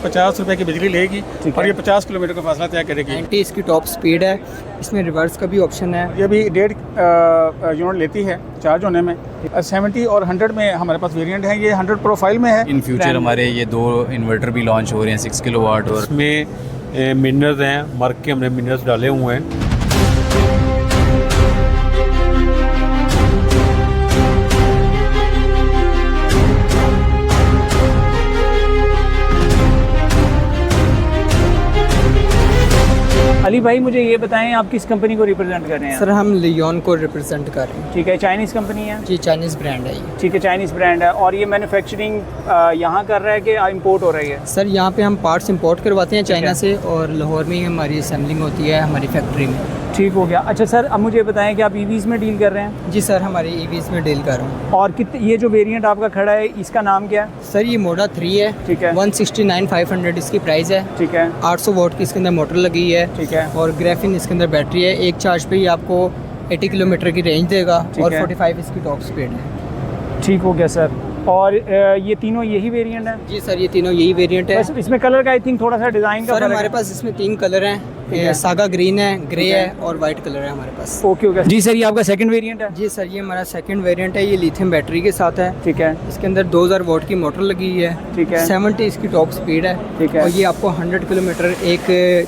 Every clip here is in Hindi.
50 रुपये की बिजली लेगी और ये 50 किलोमीटर का फासला तय करेगी। 90 इसकी टॉप स्पीड है, इसमें रिवर्स का भी ऑप्शन है। ये भी 1.5 यूनिट लेती है चार्ज होने में। 70 और 100 में हमारे पास वेरिएंट है। ये 100 प्रोफाइल में है। इन फ्यूचर हमारे ये 2 इन्वर्टर भी लॉन्च हो रहे हैं 6 किलोवाट, और इसमें मिनरल्स हैं, मर्क के हमने मिनरल्स डाले हुए हैं। अली भाई मुझे ये बताएं आप किस कंपनी को रिप्रेजेंट कर रहे हैं? सर हम लियोन को रिप्रेजेंट कर रहे हैं। ठीक है, चाइनीज़ कंपनी है? जी चाइनीज़ ब्रांड है ये। ठीक है, चाइनीज़ ब्रांड है। और ये मैन्युफैक्चरिंग यहाँ कर रहा है कि इंपोर्ट हो रही है? सर यहाँ पे हम पार्ट्स इंपोर्ट करवाते हैं चाइना से, और लाहौर में ही हमारी असेंबलिंग होती है हमारी फैक्ट्री में। ठीक हो गया। अच्छा सर, अब मुझे बताएं कि आप ईवीज़ में डील कर रहे हैं? जी सर हमारी ईवीज़ में डील कर रहा हूँ। और ये जो वेरिएंट आपका खड़ा है इसका नाम क्या है? सर ये मोडा 3 है। ठीक है। 169,500 इसकी प्राइस है। ठीक है। 800 वोट की इसके अंदर मोटर लगी है। ठीक है। और ग्राफिन इसके अंदर बैटरी है। एक चार्ज पे ही आपको 80 किलोमीटर की रेंज देगा और 45 इसकी टॉप स्पीड है। ठीक हो गया सर। और ये तीनों यही वेरिएंट है? जी सर ये तीनों यही वेरिएंट है। बस इसमें कलर का आई थिंक थोड़ा सा डिज़ाइन का सर हमारे पास इसमें 3 कलर हैं, सागा ग्रीन है, ग्रे है और वाइट कलर है हमारे पास। ओके ओके जी सर, ये आपका सेकंड वेरिएंट है? जी सर ये हमारा सेकंड वेरिएंट है। ये लिथियम बैटरी के साथ है। ठीक है। इसके अंदर 2000 वोट की मोटर लगी हुई है। ठीक है। 70 इसकी टॉप स्पीड है। ठीक है। और ये आपको 100 किलोमीटर एक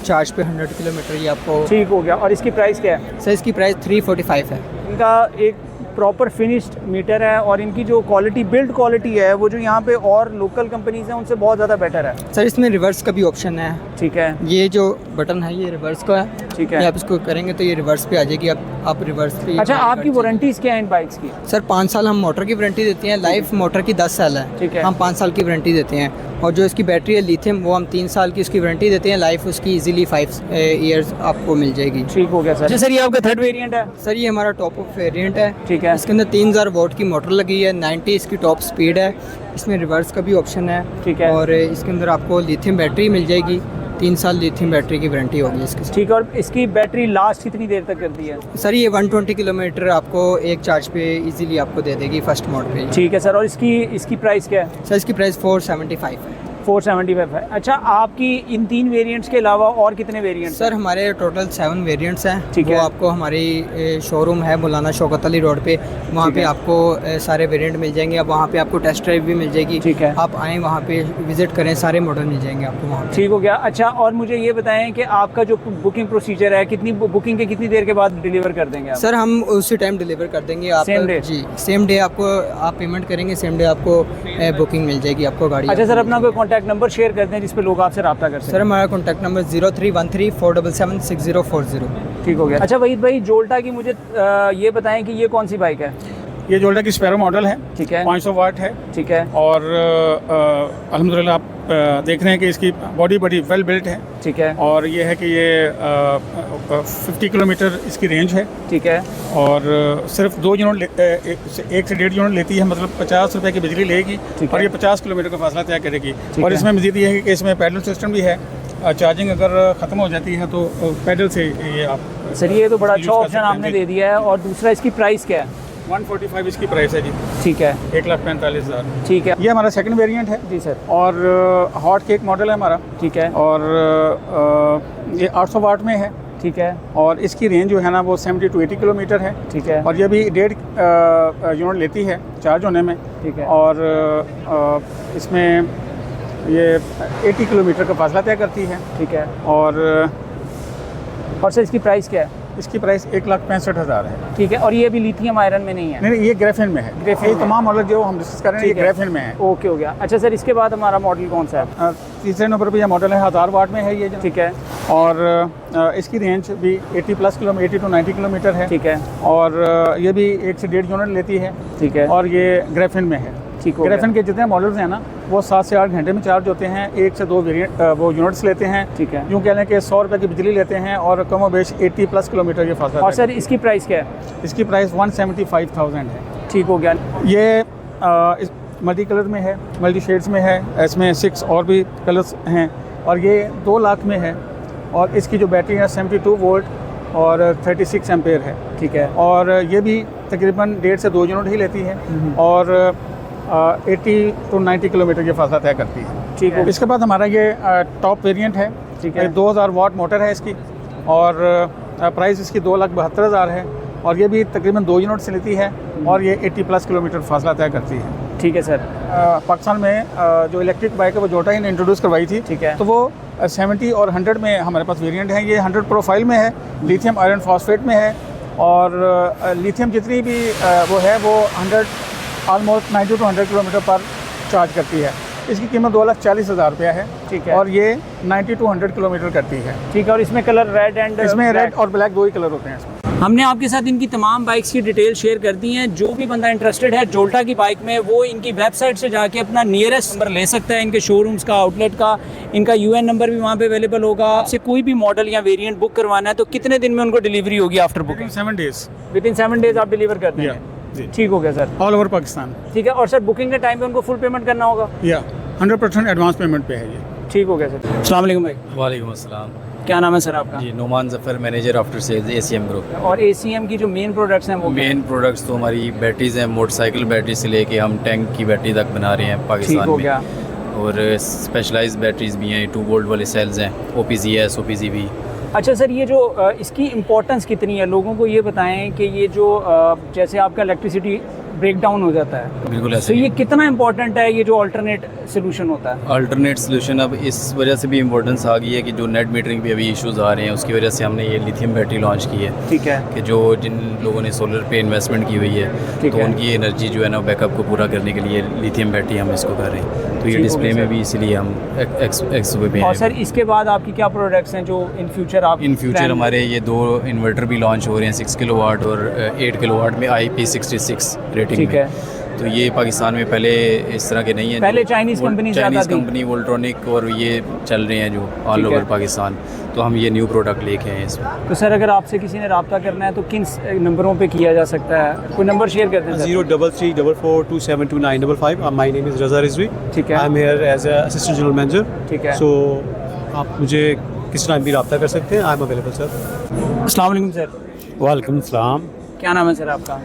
चार्ज पे 100 किलोमीटर ये आपको। ठीक हो गया। और इसकी प्राइस क्या है? सर इसकी प्राइस 345 है। इनका एक प्रॉपर फिनिश्ड मीटर है और इनकी जो क्वालिटी, बिल्ड क्वालिटी है वो जो यहाँ पे और लोकल कंपनीज हैं उनसे बहुत ज़्यादा बेटर है। सर इसमें रिवर्स का भी ऑप्शन है। ठीक है। ये जो बटन है ये रिवर्स का है। ठीक है। आप इसको करेंगे तो ये रिवर्स पे आ जाएगी। आप रिवर्स पे। अच्छा, आपकी वारंटीज क्या है इन बाइक्स की? सर 5 साल हम मोटर की वारंटी देते हैं। लाइफ मोटर की 10 साल है। ठीक है। हम 5 साल की वारंटी देते हैं। और जो इसकी बैटरी है लिथियम वो हम 3 साल की उसकी वारंटी देते हैं। लाइफ उसकी इजीली 5 ईयर्स आपको मिल जाएगी। ठीक हो गया सर। अच्छा सर, ये आपका थर्ड वेरिएंट है? सर ये हमारा टॉप ऑफ वेरिएंट है। ठीक है। इसके अंदर 3000 वोट की मोटर लगी है। 90 इसकी टॉप स्पीड है। इसमें रिवर्स का भी ऑप्शन है। ठीक है। और इसके अंदर आपको लिथियम बैटरी मिल जाएगी। 3 साल लिथियम बैटरी की वारंटी होगी इसकी। ठीक है। और इसकी बैटरी लास्ट कितनी देर तक करती है? सर ये 120 किलोमीटर आपको एक चार्ज पे इजीली आपको दे देगी फर्स्ट मोड पे। ठीक है सर। और इसकी प्राइस क्या है? सर इसकी प्राइस 475 है। 475 है। अच्छा, आपकी इन 3 वेरिएंट्स के अलावा और कितने वेरिएंट्स? सर हमारे टोटल 7 वेरिएंट्स हैं। ठीक है। वो आपको हमारी शोरूम है मौलाना शौकत अली रोड पे, वहाँ पे आपको सारे वेरिएंट मिल जाएंगे। अब वहाँ पे आपको टेस्ट ड्राइव भी मिल जाएगी। ठीक है। आप आएँ वहाँ पे विजिट करें, सारे मॉडल मिल जाएंगे आपको वहाँ पे। ठीक हो गया। अच्छा, और मुझे ये बताएं कि आपका जो बुकिंग प्रोसीजर है, कितनी बुकिंग के कितनी देर के बाद डिलीवर कर देंगे आप? सर हम उसी टाइम डिलीवर कर देंगे आप। Same day? जी सेम डे आपको, आप पेमेंट करेंगे सेम डे आपको बुकिंग मिल जाएगी आपको गाड़ी। अच्छा सर, अपना कोई कॉन्टैक्ट नंबर शेयर कर दें जिस पे लोग आपसे रब्ता कर सकें। सर हमारा कॉन्टैक्ट नंबर 0313477040। ठीक हो गया। अच्छा वहीद भाई, जोल्टा की मुझे ये बताएं कि ये कौन सी बाइक है? ये जोल्टा की स्पैरो मॉडल है। ठीक है। 500 वाट है। ठीक है। और अल्हम्दुलिल्लाह आप देख रहे हैं कि इसकी बॉडी बड़ी वेल बिल्ट है। ठीक है। और ये है कि ये 50 किलोमीटर इसकी रेंज है। ठीक है। और सिर्फ 2 यूनिट 1 से 1.5 यूनिट लेती है, मतलब 50 रुपये की बिजली लेगी और ये 50 किलोमीटर का फासला तय करेगी। और इसमें मज़ीद ये है कि इसमें पैडल सिस्टम भी है। चार्जिंग अगर ख़त्म हो जाती है तो पैडल से ये आप। सर ये तो बड़ा अच्छा ऑप्शन आपने दे दिया है। और दूसरा, इसकी प्राइस क्या है? 145 इसकी प्राइस है जी। ठीक है। 1,45,000। ठीक है। ये हमारा सेकंड वेरिएंट है जी सर। और हॉट केक मॉडल है हमारा। ठीक है। और ये 800 वाट में है। ठीक है। और इसकी रेंज जो है ना वो 70 to 80 किलोमीटर है। ठीक है। और ये भी 1.5 यूनिट लेती है चार्ज होने में। ठीक है। और इसमें ये 80 किलोमीटर का फासला तय करती है। ठीक है। और सर इसकी प्राइस क्या है? इसकी प्राइस 1,65,000 है। ठीक है। और ये भी लिथियम आयरन में नहीं है? नहीं, ये ग्रेफिन में है। ग्रेफिन ये में। तमाम मॉडल जो हम डिस्कस कर रहे हैं ये ग्रेफिन में है। ओके हो गया। अच्छा सर, इसके बाद हमारा मॉडल कौन सा है? तीसरे नंबर पर यह मॉडल है 1000 वाट में है ये। ठीक है। और इसकी रेंज भी 80 to 90 किलोमीटर है। ठीक है। और ये भी 1 से 1.5 यूनिट लेती है। ठीक है। और ये ग्रेफिन में है। ठीक हो ग्रेफिन के जितने मॉडल्स हैं ना वो 7 से 8 घंटे में चार्ज होते हैं। 1 से 2 वेरिएंट वो यूनिट्स लेते हैं। ठीक है। यूँ कह लें कि 100 रुपये की बिजली लेते हैं और कम बेश 80+ किलोमीटर ये फासला। और सर इसकी प्राइस क्या है? इसकी प्राइस 175,000 है। ठीक हो गया। ये इस मल्टी कलर में है, मल्टी शेड्स में है। इसमें 6 और भी कलर्स हैं। और ये 2 लाख में है। और इसकी जो बैटरी है 72 वोल्ट और 36 एम्पेयर है। ठीक है। और ये भी तकरीबन 1.5 से 2 यूनिट ही लेती है। और 80 to 90 किलोमीटर की फासला तय करती है। ठीक है। इसके बाद हमारा ये टॉप वेरिएंट है। ठीक है। 2000 वाट मोटर है इसकी और प्राइस इसकी 2,72,000 है और ये भी तकरीबन 2 यूनिट से लेती है और ये 80+ किलोमीटर फासला तय करती है। ठीक है सर। पाकिस्तान में जो इलेक्ट्रिक बाइक है वो जोटा ही ने इंट्रोड्यूस करवाई थी। ठीक है। तो वो 70 और 100 में हमारे पास वेरिएंट है। ये 100 प्रोफाइल में है, लिथियम आयरन फॉस्फेट में है और लिथियम जितनी भी वो है वो 100 ऑलमोस्ट 90 to 100 किलोमीटर पर चार्ज करती है। इसकी कीमत 2,40,000 रुपया है। ठीक है। और ये 90 to 100 किलोमीटर करती है। ठीक है। और इसमें कलर रेड एंड इसमें रेड और ब्लैक 2 ही कलर होते हैं इसमें। हमने आपके साथ इनकी तमाम बाइक्स की डिटेल शेयर कर दी हैं। जो भी बंदा इंटरेस्टेड है जोल्टा की बाइक में, वो इनकी वेबसाइट से जाके अपना नियरेस्ट नंबर ले सकता है, इनके शोरूम्स का, आउटलेट का। इनका यूएन नंबर भी वहाँ पे अवेलेबल होगा। आपसे कोई भी मॉडल या वेरिएंट बुक करवाना है तो कितने दिन में उनको डिलीवरी होगी after booking? 7 days. With in 7 days आप डिलीवर कर देंगे? जी। ठीक हो गया सर। All over Pakistan. ठीक है। और सर बुकिंग के टाइम पे उनको फुल पेमेंट करना होगा? 100% एडवांस पेमेंट पे है ये। ठीक हो गया सर। अस्सलाम वालेकुम भाई। वालेकुम अस्सलाम। क्या नाम है सर आपका? जी, Numan Zafar, manager after sales ACM ग्रुप। और ACM की जो मेन प्रोडक्ट्स हैं वो क्या हैं? मेन प्रोडक्ट्स तो हमारी बैटरीज हैं, मोटरसाइकिल बैटरी से लेके हम टैंक की बैटरी तक बना रहे हैं ठीक पाकिस्तान हो में। गया। और स्पेशलाइज्ड बैटरीज भी हैं, 2 वोल्ट वाले सेल्स हैं, OPZS, OPZB। अच्छा सर, ये जो इसकी इम्पोर्टेंस कितनी है, लोगों को ये बताएं कि ये जो जैसे आपका इलेक्ट्रिसिटी ब्रेक डाउन हो जाता है बिल्कुल तो ऐसे ये कितना इम्पोर्टेंट है, ये जो अल्टरनेट सोल्यूशन होता है? अल्टरनेट सोल्यूशन अब इस वजह से भी इम्पोर्टेंस आ गई है कि जो नेट मीटरिंग भी अभी इश्यूज आ रहे हैं, उसकी वजह से हमने ये लिथियम बैटरी लॉन्च की है। ठीक है। कि जो जिन लोगों ने सोलर पे इन्वेस्टमेंट की हुई है ठीक तो है। उनकी एनर्जी जो है ना बैकअप को पूरा करने के लिए लिथियम बैटरी हम इसको कर रहे हैं। तो ये ठीक हो डिस्प्ले गया में सर। भी इसीलिए हम एक्स पे और सर इसके बाद आपकी क्या प्रोडक्ट्स हैं जो इन फ्यूचर आप इन फ्यूचर हमारे ये 2 इन्वर्टर भी लॉन्च हो रहे हैं, 6 किलोवाट और 8 किलोवाट में IP66 रेटिंग ठीक में। है। तो ये पाकिस्तान में पहले इस तरह के नहीं है। पहले चाइनीज़ कंपनी ज़्यादा चाइनीज़ थी। कंपनी वोल्ट्रॉनिक और ये चल रहे हैं जो ऑल ठीक है। ओवर पाकिस्तान। तो हम ये न्यू प्रोडक्ट लेके आए हैं इसमें। तो सर अगर आपसे किसी ने रब्ता करना है तो किन नंबरों पे किया जा सकता है? कोई नंबर शेयर कर दें sir. 03344272955. My name is Raza Rizvi. ठीक है। I'm here as a assistant general manager. ठीक है। So आप मुझे किस टाइम भी रब्ता कर सकते हैं. I'm available sir. अस्सलाम वालेकुम सर। वालेकुम सलाम। क्या नाम है सर आपका?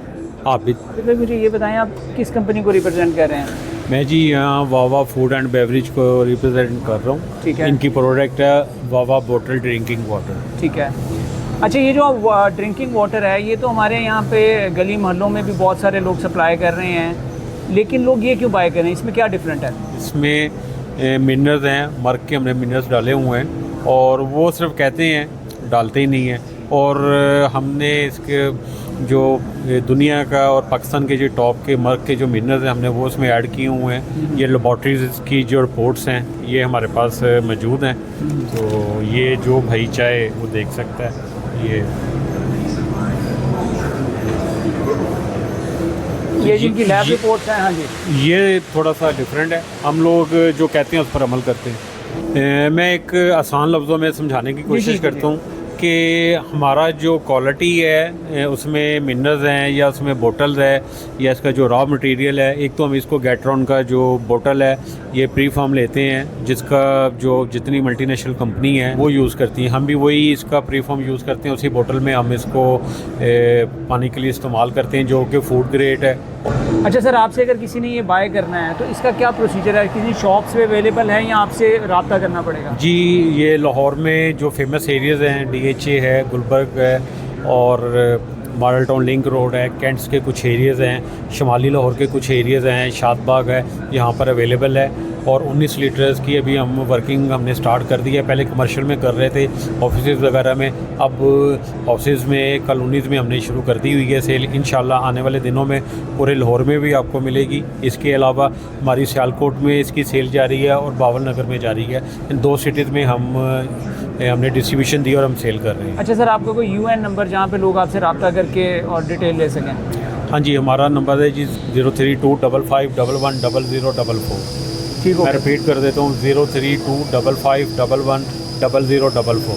आप भी? तो मुझे ये बताएं आप किस कंपनी को रिप्रेजेंट कर रहे हैं? मैं जी यहाँ वावा फूड एंड बेवरेज को रिप्रेजेंट कर रहा हूँ। ठीक है। इनकी प्रोडक्ट है वावा बोतल ड्रिंकिंग वाटर। ठीक है। अच्छा, ये जो ड्रिंकिंग वाटर है ये तो हमारे यहाँ पे गली मोहल्लों में भी बहुत सारे लोग सप्लाई कर रहे हैं, लेकिन लोग ये क्यों बाय कर रहे हैं? इसमें क्या डिफरेंट है? इसमें मिनरल्स हैं, मर्क के हमने मिनरल्स डाले हुए हैं और वो सिर्फ कहते हैं, डालते ही नहीं हैं। और हमने इसके जो दुनिया का और पाकिस्तान के जो टॉप के मर्क के जो मिनरल्स हैं हमने वो उसमें ऐड किए हुए हैं। ये लेबॉर्ट्रीज की जो रिपोर्ट्स हैं ये हमारे पास मौजूद हैं। तो ये जो भाई चाहे वो देख सकता है। ये जिनकी लैब रिपोर्ट्स हैं, हाँ जी, ये थोड़ा सा डिफरेंट है। हम लोग जो कहते हैं उस पर अमल करते हैं। मैं एक आसान लफ्ज़ों में समझाने की कोशिश करता हूँ कि हमारा जो क्वालिटी है उसमें मिनरल्स हैं या उसमें बोटल्स है या इसका जो रॉ मटेरियल है। एक तो हम इसको गैट्रॉन का जो बोतल है ये प्री फॉर्म लेते हैं, जिसका जो जितनी मल्टीनेशनल कंपनी है वो यूज़ करती हैं, हम भी वही इसका प्री फॉर्म यूज़ करते हैं। उसी बोतल में हम इसको पानी के लिए इस्तेमाल करते हैं जो कि फूड ग्रेड है। अच्छा सर, आपसे अगर किसी ने ये बाय करना है तो इसका क्या प्रोसीजर है? किसी शॉप्स पे अवेलेबल है या आपसे रब्ता करना पड़ेगा? जी, ये लाहौर में जो फेमस एरियाज़ हैं, DHA है, गुलबर्ग है और मॉडल टाउन लिंक रोड है, कैंट्स के कुछ एरियाज़ हैं, शुमाली लाहौर के कुछ एरियाज़ हैं, शादबाग है, यहाँ पर अवेलेबल है। और 19 लीटर्स की अभी हम वर्किंग हमने स्टार्ट कर दी है। पहले कमर्शियल में कर रहे थे ऑफिस वगैरह में, अब ऑफिस में कॉलोनीज़ में हमने शुरू कर दी हुई है सेल। इंशाल्लाह आने वाले दिनों में पूरे लाहौर में भी आपको मिलेगी। इसके अलावा हमारी सियालकोट में इसकी सेल जारी है और बावल नगर में जारी है। इन 2 सिटीज़ में हमने डिस्ट्रीब्यूशन दी और हम सेल कर रहे हैं। अच्छा सर, आपका कोई UN नंबर जहाँ पे लोग आपसे रब्ता करके और डिटेल ले सकें? हाँ जी, हमारा नंबर है जी 03255110044। ठीक हो मैं रिपीट कर देता हूँ 03255110044।